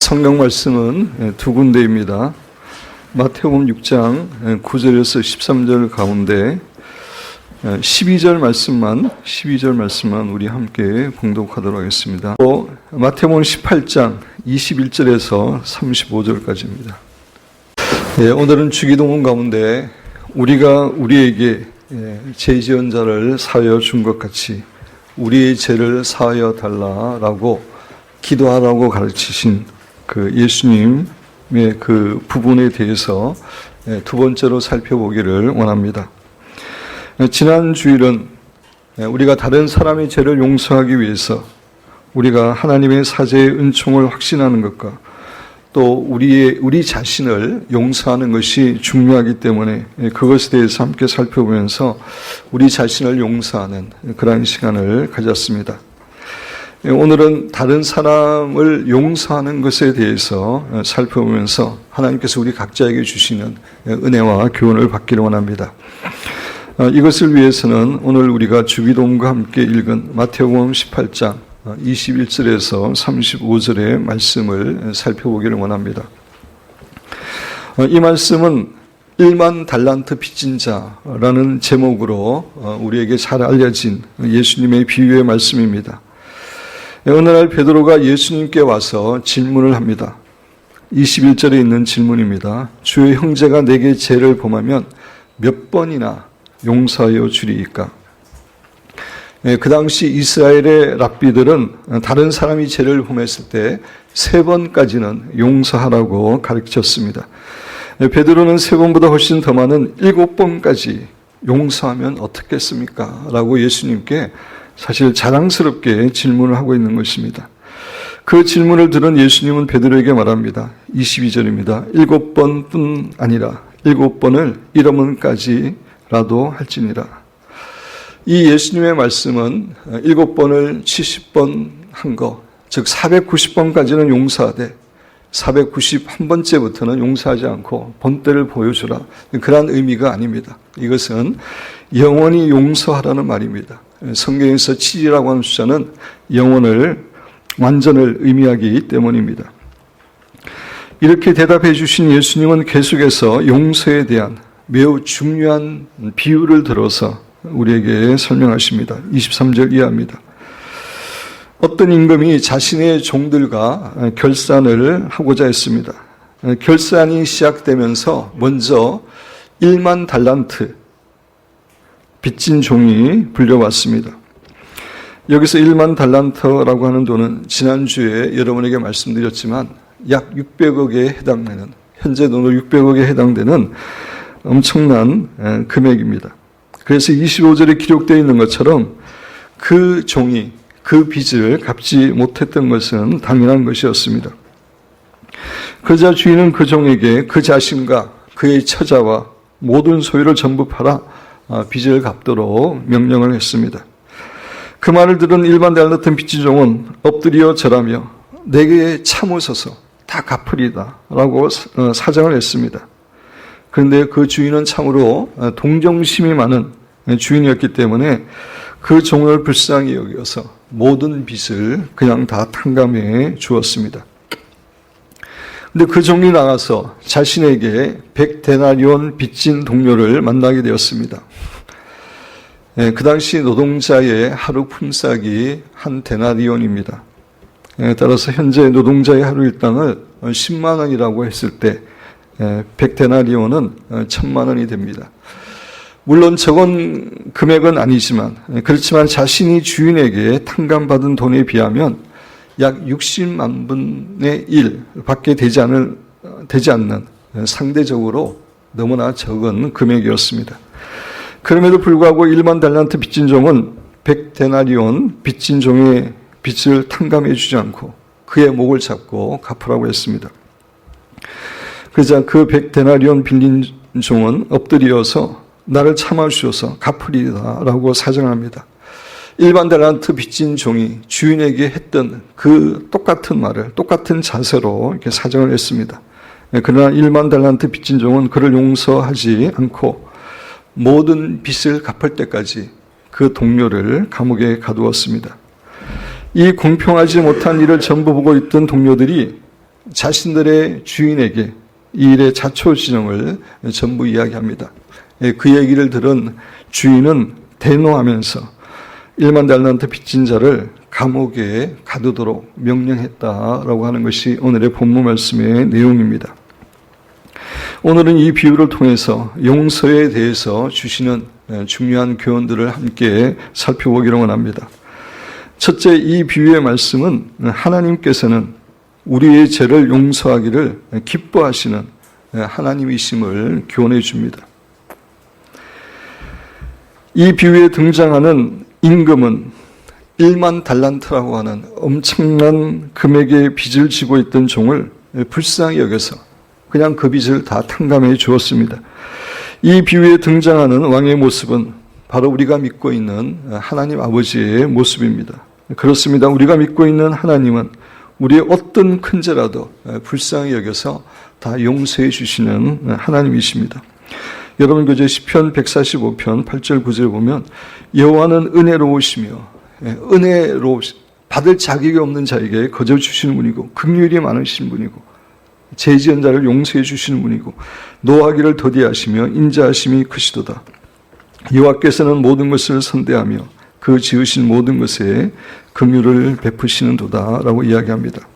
성경 말씀은 두 군데입니다. 마태복음 6장 9절에서 13절 가운데 12절 말씀만 우리 함께 봉독하도록 하겠습니다. 또 마태복음 18장 21절에서 35절까지입니다. 오늘은 주기도문 가운데 우리가 우리에게 죄 지은 자를 사하여 준 것 같이 우리의 죄를 사하여 달라라고 기도하라고 가르치신 그 예수님의 그 부분에 대해서 두 번째로 살펴보기를 원합니다. 지난 주일은 우리가 다른 사람의 죄를 용서하기 위해서 우리가 하나님의 사죄의 은총을 확신하는 것과 또 우리 자신을 용서하는 것이 중요하기 때문에 그것에 대해서 함께 살펴보면서 우리 자신을 용서하는 그런 시간을 가졌습니다. 오늘은 다른 사람을 용서하는 것에 대해서 살펴보면서 하나님께서 우리 각자에게 주시는 은혜와 교훈을 받기를 원합니다. 이것을 위해서는 오늘 우리가 주기도문과 함께 읽은 마태복음 18장 21절에서 35절의 말씀을 살펴보기를 원합니다. 이 말씀은 1만 달란트 빚진 자라는 제목으로 우리에게 잘 알려진 예수님의 비유의 말씀입니다. 어느 날 베드로가 예수님께 와서 질문을 합니다. 21절에 있는 질문입니다. 주의 형제가 내게 죄를 범하면 몇 번이나 용서하여 주리이까? 그 당시 이스라엘의 랍비들은 다른 사람이 죄를 범했을 때 3번까지는 용서하라고 가르쳤습니다. 베드로는 3번보다 훨씬 더 많은 7번까지 용서하면 어떻겠습니까? 라고 예수님께 사실 자랑스럽게 질문을 하고 있는 것입니다. 그 질문을 들은 예수님은 베드로에게 말합니다. 22절입니다. 7번뿐 아니라 7번을 1번까지라도 할지니라. 이 예수님의 말씀은 7번을 70번 한 거, 즉 490번까지는 용서하되 491번째부터는 용서하지 않고 본때를 보여주라. 그런 의미가 아닙니다. 이것은 영원히 용서하라는 말입니다. 성경에서 7이라고 하는 숫자는 영혼을, 완전을 의미하기 때문입니다. 이렇게 대답해 주신 예수님은 계속해서 용서에 대한 매우 중요한 비유를 들어서 우리에게 설명하십니다. 23절 이하입니다. 어떤 임금이 자신의 종들과 결산을 하고자 했습니다. 결산이 시작되면서 먼저 1만 달란트 빚진 종이 불려왔습니다. 여기서 1만 달란트라고 하는 돈은 지난주에 여러분에게 말씀드렸지만 약 600억에 해당되는, 현재 돈으로 600억에 해당되는 엄청난 금액입니다. 그래서 25절에 기록되어 있는 것처럼 그 종이 그 빚을 갚지 못했던 것은 당연한 것이었습니다. 그러자 주인은 그 종에게 그 자신과 그의 처자와 모든 소유를 전부 팔아 빚을 갚도록 명령을 했습니다. 그 말을 들은 1만 달란트 빚진 종은 엎드려 절하며 내게 참으소서 다 갚으리다 라고 사정을 했습니다. 그런데 그 주인은 참으로 동정심이 많은 주인이었기 때문에 그 종을 불쌍히 여겨서 모든 빚을 그냥 다 탕감해 주었습니다. 그런데 그 종이 나가서 자신에게 100데나리온 빚진 동료를 만나게 되었습니다. 그 당시 노동자의 하루 품삯이 한 데나리온입니다. 따라서 현재 노동자의 하루 일당을 10만 원이라고 했을 때 100데나리온은 1000만 원이 됩니다. 물론 적은 금액은 아니지만 그렇지만 자신이 주인에게 탕감받은 돈에 비하면 약 60만 분의 1밖에 되지 않는 상대적으로 너무나 적은 금액이었습니다. 그럼에도 불구하고 1만 달란트 빚진 종은 100데나리온 빚진 종의 빚을 탕감해 주지 않고 그의 목을 잡고 갚으라고 했습니다. 그러자 그 100데나리온 빌린 종은 엎드려서 나를 참아주셔서 갚으리다 라고 사정합니다. 1만 달란트 빚진 종이 주인에게 했던 그 똑같은 말을 똑같은 자세로 이렇게 사정을 했습니다. 그러나 1만 달란트 빚진 종은 그를 용서하지 않고 모든 빚을 갚을 때까지 그 동료를 감옥에 가두었습니다. 이 공평하지 못한 일을 전부 보고 있던 동료들이 자신들의 주인에게 이 일의 자초지종을 전부 이야기합니다. 그 얘기를 들은 주인은 대노하면서 1만 달란트 빚진 자를 감옥에 가두도록 명령했다라고 하는 것이 오늘의 본문 말씀의 내용입니다. 오늘은 이 비유를 통해서 용서에 대해서 주시는 중요한 교훈들을 함께 살펴보기로 원합니다. 첫째, 이 비유의 말씀은 하나님께서는 우리의 죄를 용서하기를 기뻐하시는 하나님이심을 교훈해 줍니다. 이 비유에 등장하는 임금은 1만 달란트라고 하는 엄청난 금액의 빚을 지고 있던 종을 불쌍히 여겨서 그냥 그 빚을 다 탕감해 주었습니다. 이 비유에 등장하는 왕의 모습은 바로 우리가 믿고 있는 하나님 아버지의 모습입니다. 그렇습니다. 우리가 믿고 있는 하나님은 우리의 어떤 큰 죄라도 불쌍히 여겨서 다 용서해 주시는 하나님이십니다. 여러분 그저 시편 145편 8절 9절을 보면 여호와는 은혜로우시며 받을 자격이 없는 자에게 거저 주시는 분이고 긍휼이 많으신 분이고 죄 지은 자를 용서해 주시는 분이고 노하기를 더디하시며 인자하심이 크시도다. 여호와께서는 모든 것을 선대하며 그 지으신 모든 것에 긍휼을 베푸시는도다라고 이야기합니다.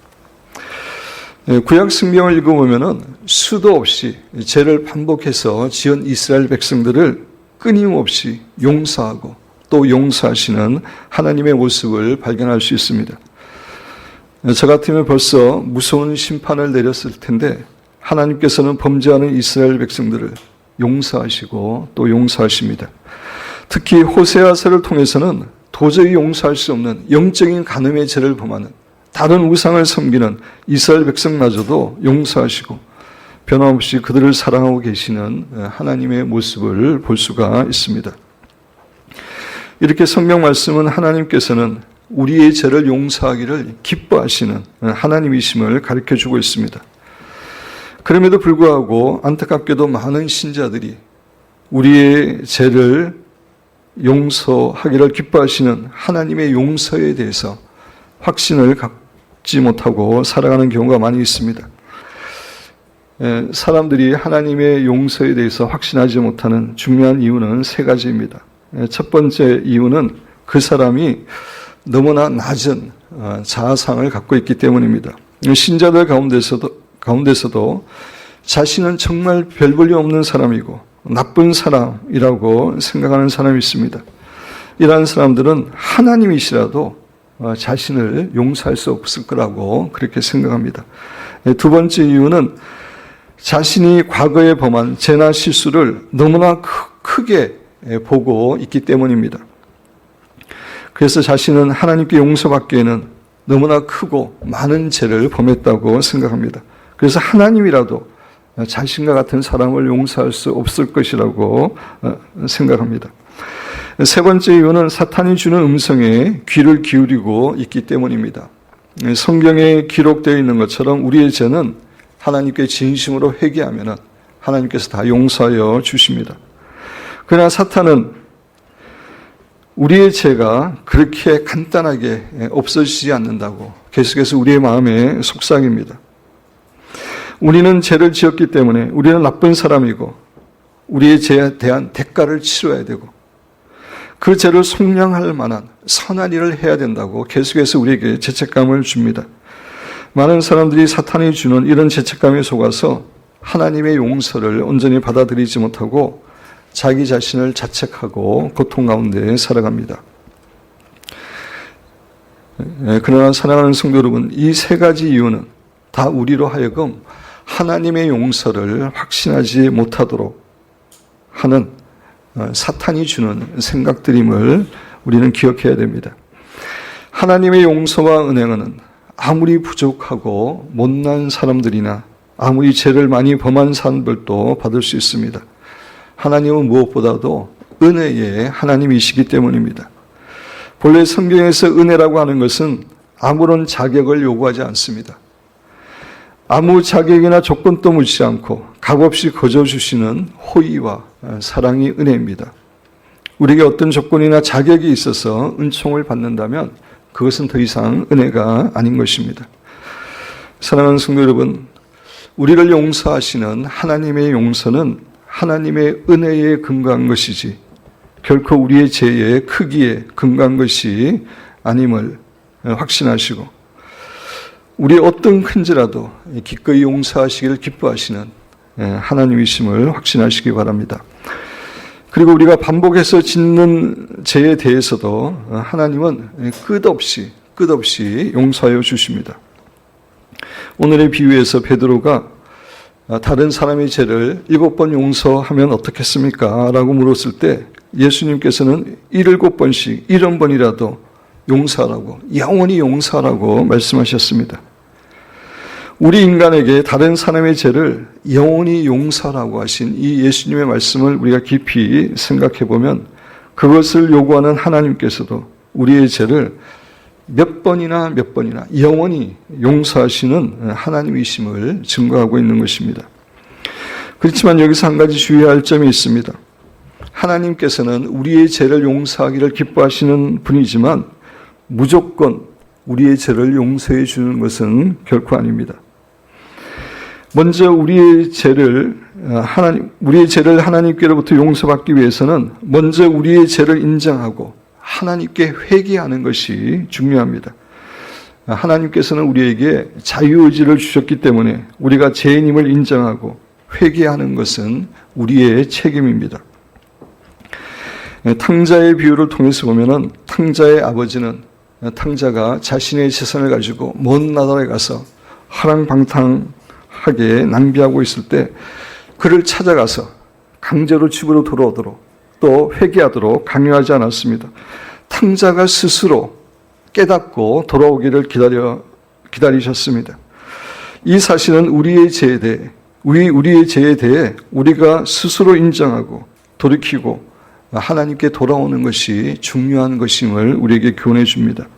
구약 성경을 읽어보면은 수도 없이 죄를 반복해서 지은 이스라엘 백성들을 끊임없이 용서하고 또 용서하시는 하나님의 모습을 발견할 수 있습니다. 저 같으면 벌써 무서운 심판을 내렸을 텐데 하나님께서는 범죄하는 이스라엘 백성들을 용서하시고 또 용서하십니다. 특히 호세아서를 통해서는 도저히 용서할 수 없는 영적인 간음의 죄를 범하는 다른 우상을 섬기는 이스라엘 백성마저도 용서하시고 변함없이 그들을 사랑하고 계시는 하나님의 모습을 볼 수가 있습니다. 이렇게 성경 말씀은 하나님께서는 우리의 죄를 용서하기를 기뻐하시는 하나님이심을 가르쳐주고 있습니다. 그럼에도 불구하고 안타깝게도 많은 신자들이 우리의 죄를 용서하기를 기뻐하시는 하나님의 용서에 대해서 확신을 갖지 못하고 살아가는 경우가 많이 있습니다. 사람들이 하나님의 용서에 대해서 확신하지 못하는 중요한 이유는 세 가지입니다. 첫 번째 이유는 그 사람이 너무나 낮은 자아상을 갖고 있기 때문입니다. 신자들 가운데서도 자신은 정말 별 볼일 없는 사람이고 나쁜 사람이라고 생각하는 사람이 있습니다. 이러한 사람들은 하나님이시라도 자신을 용서할 수 없을 거라고 그렇게 생각합니다. 두 번째 이유는 자신이 과거에 범한 죄나 실수를 너무나 크게 보고 있기 때문입니다. 그래서 자신은 하나님께 용서받기에는 너무나 크고 많은 죄를 범했다고 생각합니다. 그래서 하나님이라도 자신과 같은 사람을 용서할 수 없을 것이라고 생각합니다. 세 번째 이유는 사탄이 주는 음성에 귀를 기울이고 있기 때문입니다. 성경에 기록되어 있는 것처럼 우리의 죄는 하나님께 진심으로 회개하면 하나님께서 다 용서하여 주십니다. 그러나 사탄은 우리의 죄가 그렇게 간단하게 없어지지 않는다고 계속해서 우리의 마음에 속삭입니다. 우리는 죄를 지었기 때문에 우리는 나쁜 사람이고 우리의 죄에 대한 대가를 치러야 되고 그 죄를 속량할 만한 선한 일을 해야 된다고 계속해서 우리에게 죄책감을 줍니다. 많은 사람들이 사탄이 주는 이런 죄책감에 속아서 하나님의 용서를 온전히 받아들이지 못하고 자기 자신을 자책하고 고통 가운데 살아갑니다. 그러나 사랑하는 성도 여러분, 이 세 가지 이유는 다 우리로 하여금 하나님의 용서를 확신하지 못하도록 하는 사탄이 주는 생각들임을 우리는 기억해야 됩니다. 하나님의 용서와 은혜는 아무리 부족하고 못난 사람들이나 아무리 죄를 많이 범한 사람들도 받을 수 있습니다. 하나님은 무엇보다도 은혜의 하나님이시기 때문입니다. 본래 성경에서 은혜라고 하는 것은 아무런 자격을 요구하지 않습니다. 아무 자격이나 조건도 묻지 않고 값없이 거저 주시는 호의와 사랑이 은혜입니다. 우리에게 어떤 조건이나 자격이 있어서 은총을 받는다면 그것은 더 이상 은혜가 아닌 것입니다. 사랑하는 성도 여러분, 우리를 용서하시는 하나님의 용서는 하나님의 은혜에 근거한 것이지 결코 우리의 죄의 크기에 근거한 것이 아님을 확신하시고, 우리의 어떤 큰지라도 기꺼이 용서하시기를 기뻐하시는 하나님이심을 확신하시기 바랍니다. 그리고 우리가 반복해서 짓는 죄에 대해서도 하나님은 끝없이 용서하여 주십니다. 오늘의 비유에서 베드로가 다른 사람의 죄를 7번 용서하면 어떻겠습니까? 라고 물었을 때 예수님께서는 77번씩 70번이라도 용서하라고, 영원히 용서하라고 말씀하셨습니다. 우리 인간에게 다른 사람의 죄를 영원히 용서하라고 하신 이 예수님의 말씀을 우리가 깊이 생각해 보면 그것을 요구하는 하나님께서도 우리의 죄를 몇 번이나 영원히 용서하시는 하나님이심을 증거하고 있는 것입니다. 그렇지만 여기서 한 가지 주의해야 할 점이 있습니다. 하나님께서는 우리의 죄를 용서하기를 기뻐하시는 분이지만 무조건 우리의 죄를 용서해 주는 것은 결코 아닙니다. 먼저 우리의 죄를 하나님께로부터 용서받기 위해서는 먼저 우리의 죄를 인정하고 하나님께 회개하는 것이 중요합니다. 하나님께서는 우리에게 자유의지를 주셨기 때문에 우리가 죄인임을 인정하고 회개하는 것은 우리의 책임입니다. 탕자의 비유를 통해서 보면은 탕자의 아버지는 탕자가 자신의 재산을 가지고 먼 나라에 가서 허랑방탕하게 낭비하고 있을 때 그를 찾아가서 강제로 집으로 돌아오도록 또 회개하도록 강요하지 않았습니다. 탕자가 스스로 깨닫고 돌아오기를 기다리셨습니다. 이 사실은 우리의 죄에 대해 우리가 스스로 인정하고 돌이키고 하나님께 돌아오는 것이 중요한 것임을 우리에게 교훈해 줍니다.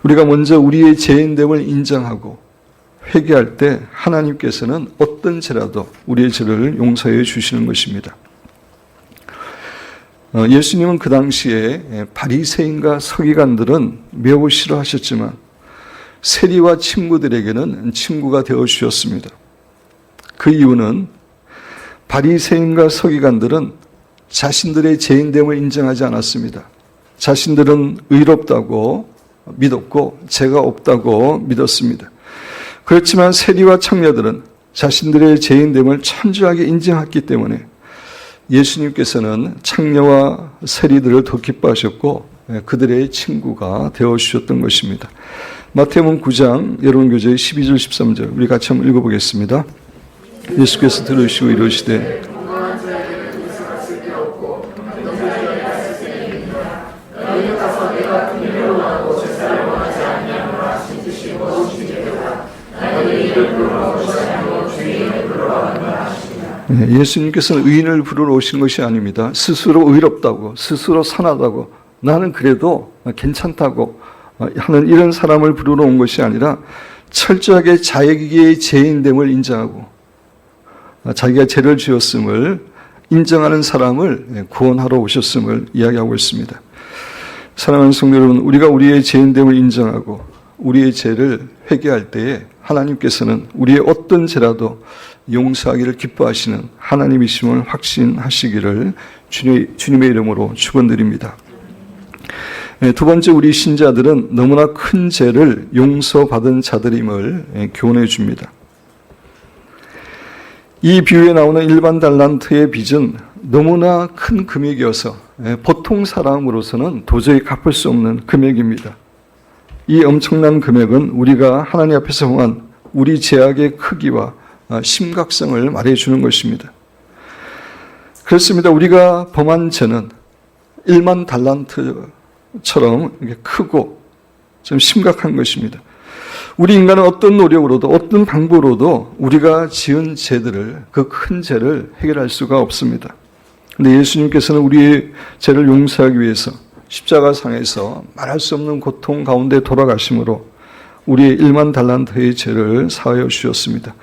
우리가 먼저 우리의 죄인됨을 인정하고 회개할 때 하나님께서는 어떤 죄라도 우리의 죄를 용서해 주시는 것입니다. 예수님은 그 당시에 바리새인과 서기관들은 매우 싫어하셨지만 세리와 친구들에게는 친구가 되어 주셨습니다. 그 이유는 바리새인과 서기관들은 자신들의 죄인됨을 인정하지 않았습니다. 자신들은 의롭다고 믿었고 죄가 없다고 믿었습니다. 그렇지만 세리와 청녀들은 자신들의 죄인됨을 천주하게 인정했기 때문에 예수님께서는 청녀와 세리들을 더 기뻐하셨고 그들의 친구가 되어주셨던 것입니다. 마태복음 9장 여론교제의 12절 13절 우리 같이 한번 읽어보겠습니다. 예수께서 들으시고 이르시되 예수님께서는 의인을 부르러 오신 것이 아닙니다. 스스로 의롭다고, 스스로 선하다고, 나는 그래도 괜찮다고 하는 이런 사람을 부르러 온 것이 아니라 철저하게 자기의 죄인됨을 인정하고 자기가 죄를 지었음을 인정하는 사람을 구원하러 오셨음을 이야기하고 있습니다. 사랑하는 성도 여러분, 우리가 우리의 죄인됨을 인정하고 우리의 죄를 회개할 때에 하나님께서는 우리의 어떤 죄라도 용서하기를 기뻐하시는 하나님이심을 확신하시기를 주님의 이름으로 축원드립니다. 두 번째, 우리 신자들은 너무나 큰 죄를 용서받은 자들임을 교훈해 줍니다. 이 비유에 나오는 일반 달란트의 빚은 너무나 큰 금액이어서 보통 사람으로서는 도저히 갚을 수 없는 금액입니다. 이 엄청난 금액은 우리가 하나님 앞에서 범한 우리 죄악의 크기와 심각성을 말해주는 것입니다. 그렇습니다. 우리가 범한 죄는 1만 달란트처럼 크고 좀 심각한 것입니다. 우리 인간은 어떤 노력으로도 어떤 방법으로도 우리가 지은 죄들을, 그 큰 죄를 해결할 수가 없습니다. 그런데 예수님께서는 우리의 죄를 용서하기 위해서 십자가상에서 말할 수 없는 고통 가운데 돌아가심으로 우리의 1만 달란트의 죄를 사하여 주셨습니다.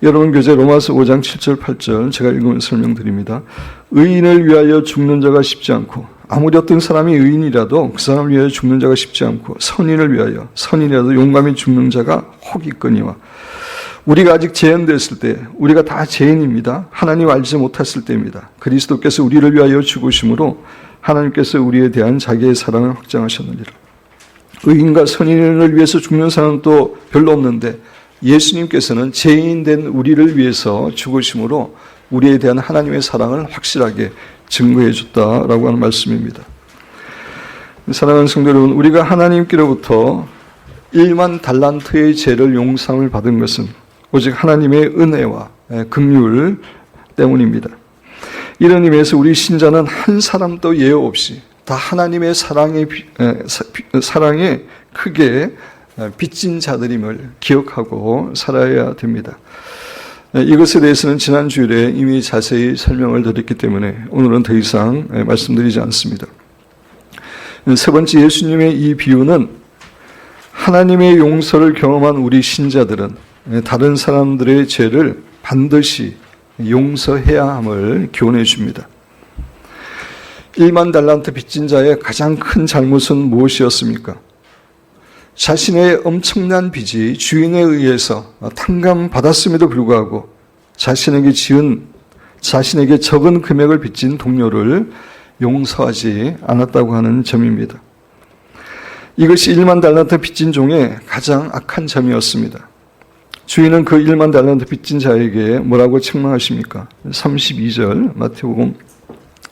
여러분 교재 로마서 5장 7절 8절 제가 읽으면서 설명드립니다. 의인을 위하여 죽는 자가 쉽지 않고 아무리 어떤 사람이 의인이라도 그 사람을 위하여 죽는 자가 쉽지 않고 선인을 위하여 선인이라도 용감히 죽는 자가 혹 있거니와 우리가 아직 재현됐을 때 우리가 다 죄인입니다. 하나님 알지 못했을 때입니다. 그리스도께서 우리를 위하여 죽으심으로 하나님께서 우리에 대한 자기의 사랑을 확정하셨느니라. 의인과 선인을 위해서 죽는 사람은 또 별로 없는데 예수님께서는 죄인된 우리를 위해서 죽으심으로 우리에 대한 하나님의 사랑을 확실하게 증거해 줬다라고 하는 말씀입니다. 사랑하는 성도 여러분, 우리가 하나님께로부터 1만 달란트의 죄를 용서함을 받은 것은 오직 하나님의 은혜와 긍휼 때문입니다. 이런 의미에서 우리 신자는 한 사람도 예외 없이 다 하나님의 사랑에 크게 빚진 자들임을 기억하고 살아야 됩니다. 이것에 대해서는 지난 주일에 이미 자세히 설명을 드렸기 때문에 오늘은 더 이상 말씀드리지 않습니다. 세 번째, 예수님의 이 비유는 하나님의 용서를 경험한 우리 신자들은 다른 사람들의 죄를 반드시 용서해야 함을 교훈해 줍니다. 1만 달란트 빚진 자의 가장 큰 잘못은 무엇이었습니까? 자신의 엄청난 빚이 주인에 의해서 탕감받았음에도 불구하고 자신에게 적은 금액을 빚진 동료를 용서하지 않았다고 하는 점입니다. 이것이 1만 달란트 빚진 종의 가장 악한 점이었습니다. 주인은 그 1만 달란트 빚진 자에게 뭐라고 책망하십니까? 32절 마태복음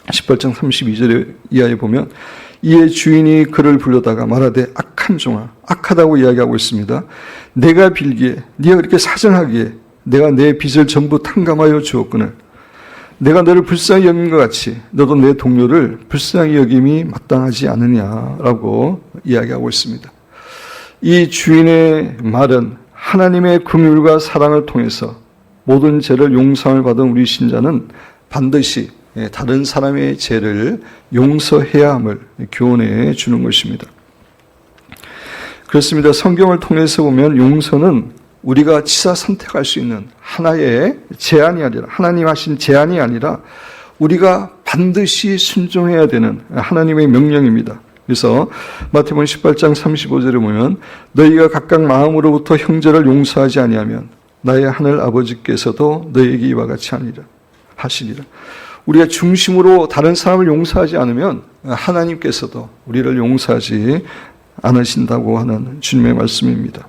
18장 32절에 이하에 보면 이에 주인이 그를 불러다가 말하되 악한 종아, 악하다고 이야기하고 있습니다. 내가 빌기에 네가 그렇게 사정하기에 내가 내 빚을 전부 탕감하여 주었거늘 내가 너를 불쌍히 여긴 것 같이 너도 내 동료를 불쌍히 여김이 마땅하지 않느냐라고 이야기하고 있습니다. 이 주인의 말은 하나님의 긍휼과 사랑을 통해서 모든 죄를 용서함을 받은 우리 신자는 반드시 다른 사람의 죄를 용서해야 함을 교훈해 주는 것입니다. 그렇습니다. 성경을 통해서 보면 용서는 우리가 치사 선택할 수 있는 하나의 제안이 아니라 하나님 하신 제안이 아니라 우리가 반드시 순종해야 되는 하나님의 명령입니다. 그래서 마태복음 18장 35절에 보면 너희가 각각 마음으로부터 형제를 용서하지 아니하면 나의 하늘 아버지께서도 너희에게 이와 같이 하시리라. 우리가 중심으로 다른 사람을 용서하지 않으면 하나님께서도 우리를 용서하지 않으신다고 하는 주님의 말씀입니다.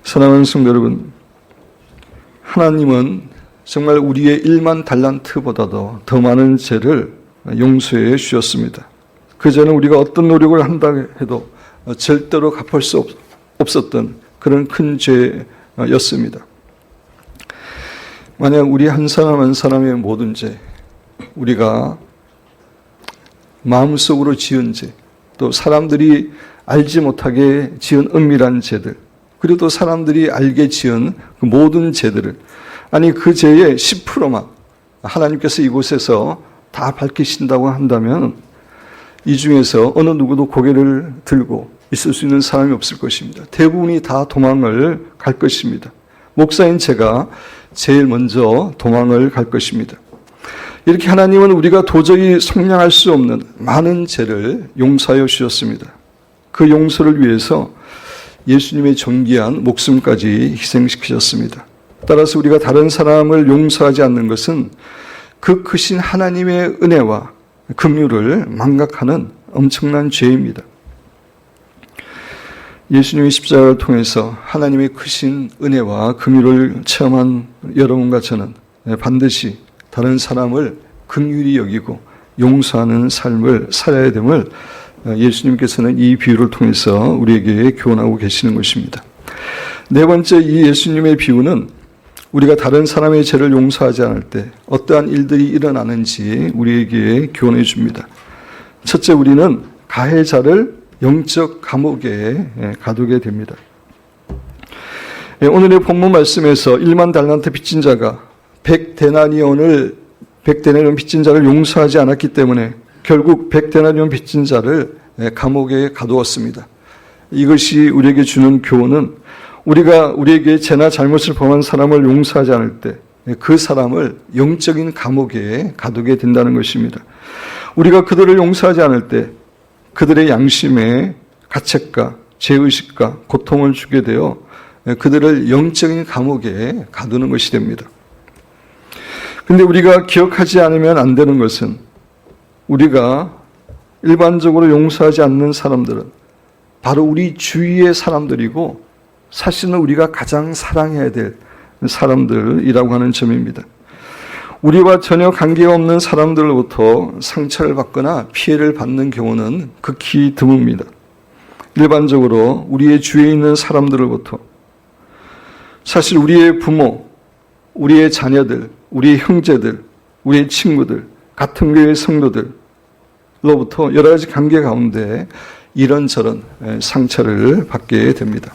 사랑하는 성도 여러분, 하나님은 정말 우리의 1만 달란트보다도 더 많은 죄를 용서해 주셨습니다. 그전에 우리가 어떤 노력을 한다 해도 절대로 갚을 수 없었던 그런 큰 죄였습니다. 만약 우리 한 사람 한 사람의 모든 죄, 우리가 마음속으로 지은 죄, 또 사람들이 알지 못하게 지은 은밀한 죄들, 그리고 또 사람들이 알게 지은 그 모든 죄들을, 아니 그 죄의 10%만 하나님께서 이곳에서 다 밝히신다고 한다면 이 중에서 어느 누구도 고개를 들고 있을 수 있는 사람이 없을 것입니다. 대부분이 다 도망을 갈 것입니다. 목사인 제가 제일 먼저 도망을 갈 것입니다. 이렇게 하나님은 우리가 도저히 속량할 수 없는 많은 죄를 용서하여 주셨습니다. 그 용서를 위해서 예수님의 존귀한 목숨까지 희생시키셨습니다. 따라서 우리가 다른 사람을 용서하지 않는 것은 그 크신 하나님의 은혜와 긍휼을 망각하는 엄청난 죄입니다. 예수님의 십자가를 통해서 하나님의 크신 은혜와 긍휼을 체험한 여러분과 저는 반드시 다른 사람을 긍휼히 여기고 용서하는 삶을 살아야 됨을 예수님께서는 이 비유를 통해서 우리에게 교훈하고 계시는 것입니다. 네 번째, 이 예수님의 비유는 우리가 다른 사람의 죄를 용서하지 않을 때 어떠한 일들이 일어나는지 우리에게 교훈해 줍니다. 첫째, 우리는 가해자를 영적 감옥에 가두게 됩니다. 오늘의 본문 말씀에서 1만 달란트 빚진 자가 100데나리온을 빚진 자를 용서하지 않았기 때문에 결국 100데나리온 빚진 자를 감옥에 가두었습니다. 이것이 우리에게 주는 교훈은 우리가 우리에게 죄나 잘못을 범한 사람을 용서하지 않을 때 그 사람을 영적인 감옥에 가두게 된다는 것입니다. 우리가 그들을 용서하지 않을 때 그들의 양심에 가책과 죄의식과 고통을 주게 되어 그들을 영적인 감옥에 가두는 것이 됩니다. 그런데 우리가 기억하지 않으면 안 되는 것은 우리가 일반적으로 용서하지 않는 사람들은 바로 우리 주위의 사람들이고 사실은 우리가 가장 사랑해야 될 사람들이라고 하는 점입니다. 우리와 전혀 관계가 없는 사람들로부터 상처를 받거나 피해를 받는 경우는 극히 드뭅니다. 일반적으로 우리의 주위에 있는 사람들로부터 사실 우리의 부모, 우리의 자녀들, 우리의 형제들, 우리의 친구들, 같은 교회 성도들로부터 여러 가지 관계 가운데 이런저런 상처를 받게 됩니다.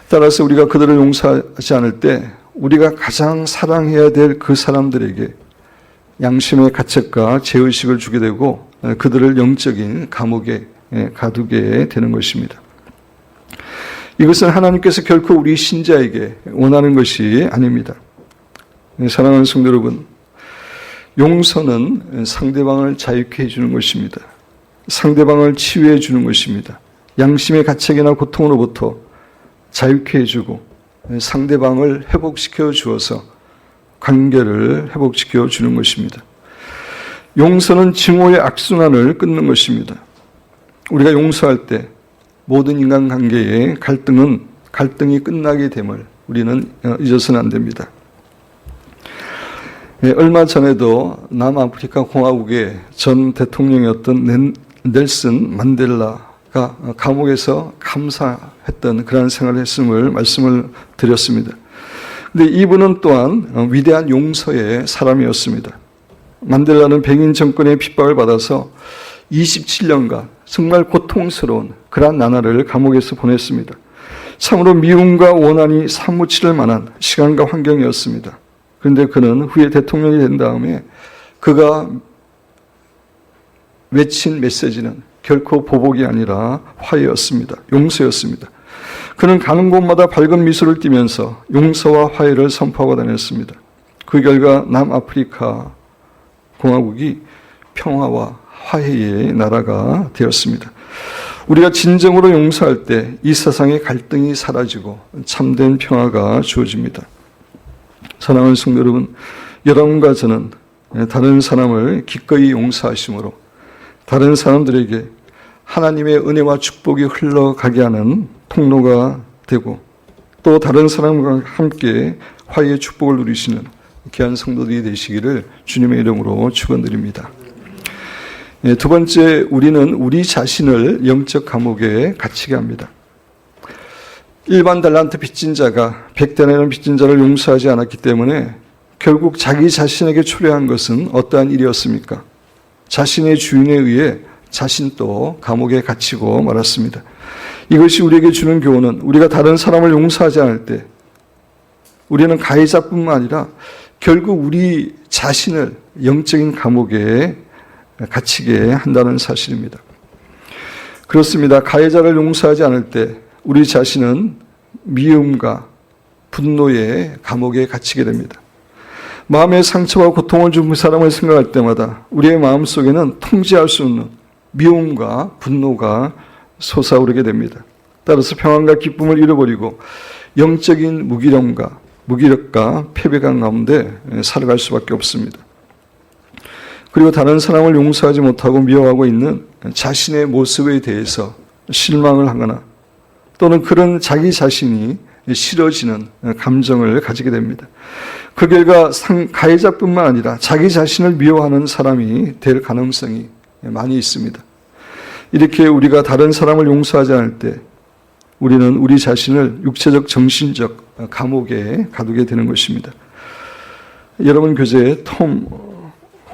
따라서 우리가 그들을 용서하지 않을 때 우리가 가장 사랑해야 될 그 사람들에게 양심의 가책과 죄의식을 주게 되고 그들을 영적인 감옥에 가두게 되는 것입니다. 이것은 하나님께서 결코 우리 신자에게 원하는 것이 아닙니다. 사랑하는 성도 여러분, 용서는 상대방을 자유케 해주는 것입니다. 상대방을 치유해 주는 것입니다. 양심의 가책이나 고통으로부터 자유케 해주고 상대방을 회복시켜 주어서 관계를 회복시켜 주는 것입니다. 용서는 증오의 악순환을 끊는 것입니다. 우리가 용서할 때 모든 인간관계의 갈등이 끝나게 됨을 우리는 잊어서는 안 됩니다. 얼마 전에도 남아프리카 공화국의 전 대통령이었던 넬슨 만델라가 감옥에서 감사했던 그러한 생활을 했음을 말씀을 드렸습니다. 그런데 이분은 또한 위대한 용서의 사람이었습니다. 만델라는 백인 정권의 핍박을 받아서 27년간 정말 고통스러운 그러한 나날을 감옥에서 보냈습니다. 참으로 미움과 원한이 사무칠 만한 시간과 환경이었습니다. 그런데 그는 후에 대통령이 된 다음에 그가 외친 메시지는 결코 보복이 아니라 화해였습니다. 용서였습니다. 그는 가는 곳마다 밝은 미소를 띠면서 용서와 화해를 선포하고 다녔습니다. 그 결과 남아프리카 공화국이 평화와 화해의 나라가 되었습니다. 우리가 진정으로 용서할 때 이 세상의 갈등이 사라지고 참된 평화가 주어집니다. 사랑하는 성도 여러분, 여러분과 저는 다른 사람을 기꺼이 용서하심으로 다른 사람들에게 하나님의 은혜와 축복이 흘러가게 하는 통로가 되고 또 다른 사람과 함께 화해의 축복을 누리시는 귀한 성도들이 되시기를 주님의 이름으로 축원드립니다. 두 번째, 우리는 우리 자신을 영적 감옥에 갇히게 합니다. 일반 달란트 빚진 자가 100데나리온 빚진 자를 용서하지 않았기 때문에 결국 자기 자신에게 초래한 것은 어떠한 일이었습니까? 자신의 주인에 의해 자신도 감옥에 갇히고 말았습니다. 이것이 우리에게 주는 교훈은 우리가 다른 사람을 용서하지 않을 때 우리는 가해자뿐만 아니라 결국 우리 자신을 영적인 감옥에 갇히게 한다는 사실입니다. 그렇습니다. 가해자를 용서하지 않을 때 우리 자신은 미움과 분노의 감옥에 갇히게 됩니다. 마음의 상처와 고통을 준 그 사람을 생각할 때마다 우리의 마음속에는 통제할 수 없는 미움과 분노가 솟아오르게 됩니다. 따라서 평안과 기쁨을 잃어버리고 영적인 무기력과 패배감 가운데 살아갈 수밖에 없습니다. 그리고 다른 사람을 용서하지 못하고 미워하고 있는 자신의 모습에 대해서 실망을 하거나 또는 그런 자기 자신이 싫어지는 감정을 가지게 됩니다. 그 결과 가해자뿐만 아니라 자기 자신을 미워하는 사람이 될 가능성이 많이 있습니다. 이렇게 우리가 다른 사람을 용서하지 않을 때 우리는 우리 자신을 육체적, 정신적 감옥에 가두게 되는 것입니다. 여러분 교재의 톰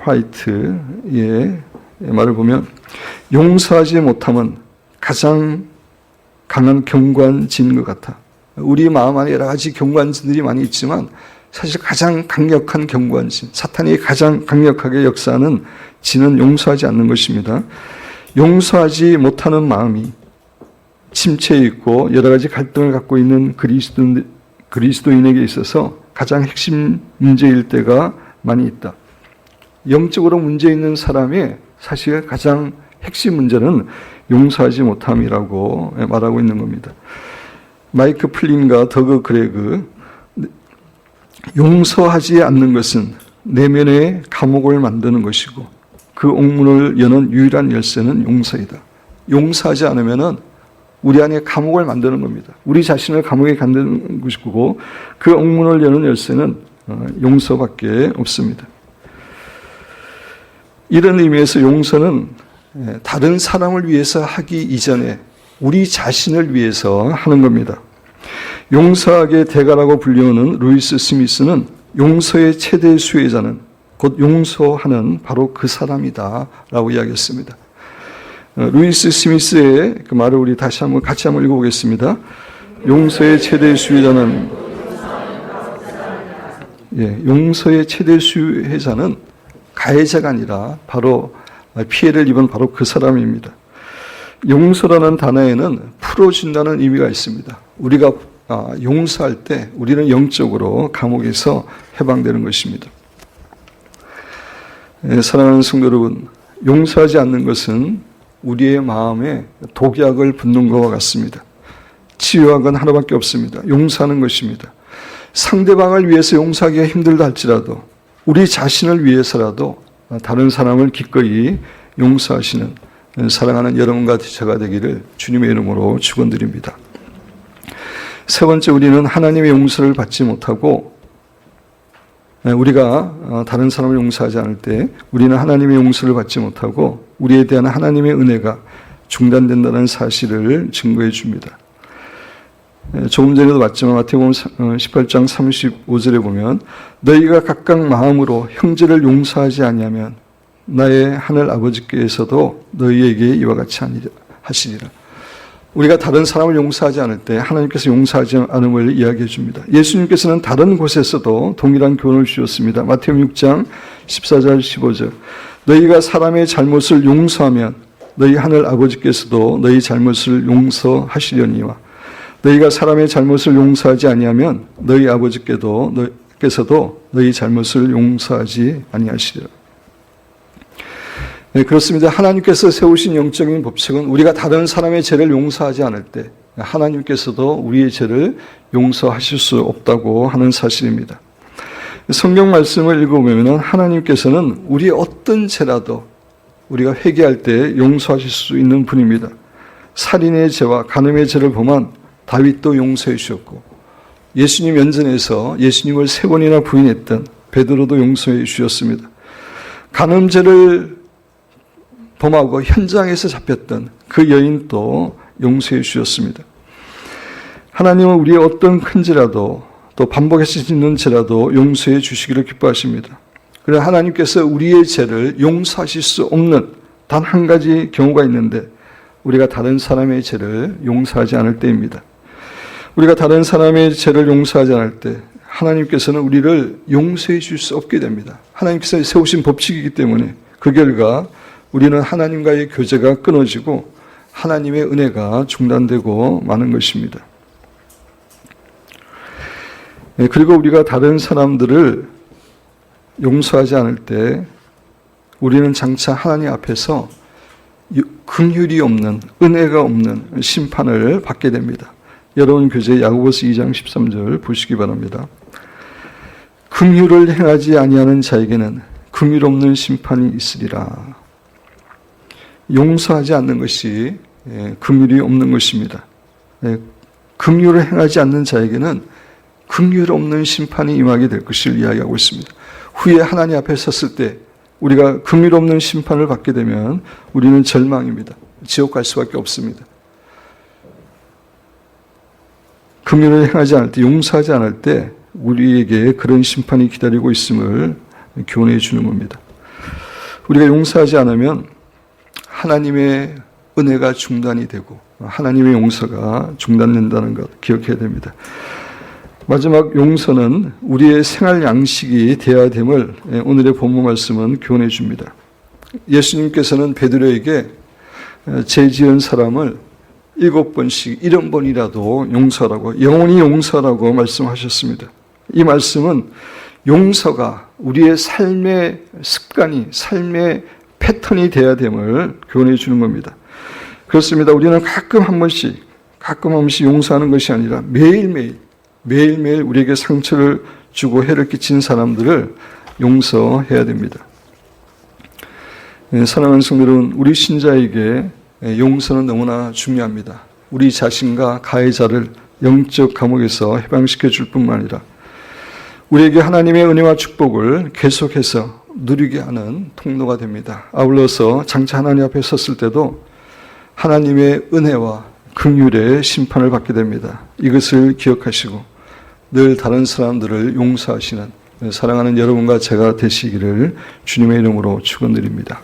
화이트의 말을 보면 용서하지 못함은 가장 강한 경관지인 것 같아. 우리 마음 안에 여러 가지 경관진들이 많이 있지만 사실 가장 강력한 경관진, 사탄이 가장 강력하게 역사하는 진은 용서하지 않는 것입니다. 용서하지 못하는 마음이 침체에 있고 여러 가지 갈등을 갖고 있는 그리스도인에게 있어서 가장 핵심 문제일 때가 많이 있다. 영적으로 문제 있는 사람의 사실 가장 핵심 문제는 용서하지 못함이라고 말하고 있는 겁니다. 마이크 플린과 더그 그레그, 용서하지 않는 것은 내면의 감옥을 만드는 것이고 그 옥문을 여는 유일한 열쇠는 용서이다. 용서하지 않으면은 우리 안에 감옥을 만드는 겁니다. 우리 자신을 감옥에 만드는 것이고 그 옥문을 여는 열쇠는 용서밖에 없습니다. 이런 의미에서 용서는 다른 사람을 위해서 하기 이전에 우리 자신을 위해서 하는 겁니다. 용서학의 대가라고 불리우는 루이스 스미스는 용서의 최대 수혜자는 곧 용서하는 바로 그 사람이다 라고 이야기했습니다. 루이스 스미스의 그 말을 우리 같이 한번 읽어보겠습니다. 용서의 최대 수혜자는 용서의 최대 수혜자는 가해자가 아니라 바로 피해를 입은 바로 그 사람입니다. 용서라는 단어에는 풀어준다는 의미가 있습니다. 우리가 용서할 때 우리는 영적으로 감옥에서 해방되는 것입니다. 사랑하는 성도 여러분, 용서하지 않는 것은 우리의 마음에 독약을 붓는 것과 같습니다. 치유학은 하나밖에 없습니다. 용서하는 것입니다. 상대방을 위해서 용서하기가 힘들다 할지라도 우리 자신을 위해서라도 다른 사람을 기꺼이 용서하시는 사랑하는 여러분과 제가 되기를 주님의 이름으로 축원드립니다. 세 번째, 우리는 하나님의 용서를 받지 못하고 우리가 다른 사람을 용서하지 않을 때 우리는 하나님의 용서를 받지 못하고 우리에 대한 하나님의 은혜가 중단된다는 사실을 증거해 줍니다. 조금 전에도 봤지만 마태복음 18장 35절에 보면 너희가 각각 마음으로 형제를 용서하지 아니하면 나의 하늘 아버지께서도 너희에게 이와 같이 하시리라. 우리가 다른 사람을 용서하지 않을 때 하나님께서 용서하지 않음을 이야기해 줍니다. 예수님께서는 다른 곳에서도 동일한 교훈을 주셨습니다. 마태복음 6장 14절 15절 너희가 사람의 잘못을 용서하면 너희 하늘 아버지께서도 너희 잘못을 용서하시려니와 너희가 사람의 잘못을 용서하지 아니하면 너희 아버지께서도 너희 잘못을 용서하지 아니하시리라. 네, 그렇습니다. 하나님께서 세우신 영적인 법칙은 우리가 다른 사람의 죄를 용서하지 않을 때 하나님께서도 우리의 죄를 용서하실 수 없다고 하는 사실입니다. 성경 말씀을 읽어보면 하나님께서는 우리의 어떤 죄라도 우리가 회개할 때 용서하실 수 있는 분입니다. 살인의 죄와 간음의 죄를 범한 다윗도 용서해 주셨고 예수님 연전에서 예수님을 3번이나 부인했던 베드로도 용서해 주셨습니다. 간음죄를 범하고 현장에서 잡혔던 그 여인도 용서해 주셨습니다. 하나님은 우리의 어떤 큰 죄라도 또 반복해서 짓는 죄라도 용서해 주시기를 기뻐하십니다. 그래서 하나님께서 우리의 죄를 용서하실 수 없는 단 한 가지 경우가 있는데 우리가 다른 사람의 죄를 용서하지 않을 때입니다. 우리가 다른 사람의 죄를 용서하지 않을 때 하나님께서는 우리를 용서해 줄 수 없게 됩니다. 하나님께서 세우신 법칙이기 때문에 그 결과 우리는 하나님과의 교제가 끊어지고 하나님의 은혜가 중단되고 마는 것입니다. 그리고 우리가 다른 사람들을 용서하지 않을 때 우리는 장차 하나님 앞에서 긍휼이 없는, 은혜가 없는 심판을 받게 됩니다. 여러분 교재 야고보서 2장 13절 보시기 바랍니다. 긍휼을 행하지 아니하는 자에게는 긍휼 없는 심판이 있으리라. 용서하지 않는 것이 긍휼이 없는 것입니다. 긍휼을 행하지 않는 자에게는 긍휼 없는 심판이 임하게 될 것을 이야기하고 있습니다. 후에 하나님 앞에 섰을 때 우리가 긍휼 없는 심판을 받게 되면 우리는 절망입니다. 지옥 갈 수밖에 없습니다. 긍휼을 행하지 않을 때, 용서하지 않을 때 우리에게 그런 심판이 기다리고 있음을 교훈해 주는 겁니다. 우리가 용서하지 않으면 하나님의 은혜가 중단이 되고 하나님의 용서가 중단된다는 것 기억해야 됩니다. 마지막 용서는 우리의 생활 양식이 되어야 됨을 오늘의 본문 말씀은 교훈해 줍니다. 예수님께서는 베드로에게 죄 지은 사람을 7번씩 70번이라도 용서라고, 영원히 용서라고 말씀하셨습니다. 이 말씀은 용서가 우리의 삶의 습관이, 삶의 패턴이 되어야 됨을 교훈해 주는 겁니다. 그렇습니다. 우리는 가끔 한 번씩 용서하는 것이 아니라 매일매일 우리에게 상처를 주고 해를 끼친 사람들을 용서해야 됩니다. 사랑하는 성도 여러분, 우리 신자에게 용서는 너무나 중요합니다. 우리 자신과 가해자를 영적 감옥에서 해방시켜 줄 뿐만 아니라 우리에게 하나님의 은혜와 축복을 계속해서 누리게 하는 통로가 됩니다. 아울러서 장차 하나님 앞에 섰을 때도 하나님의 은혜와 긍휼의 심판을 받게 됩니다. 이것을 기억하시고 늘 다른 사람들을 용서하시는 사랑하는 여러분과 제가 되시기를 주님의 이름으로 축원드립니다.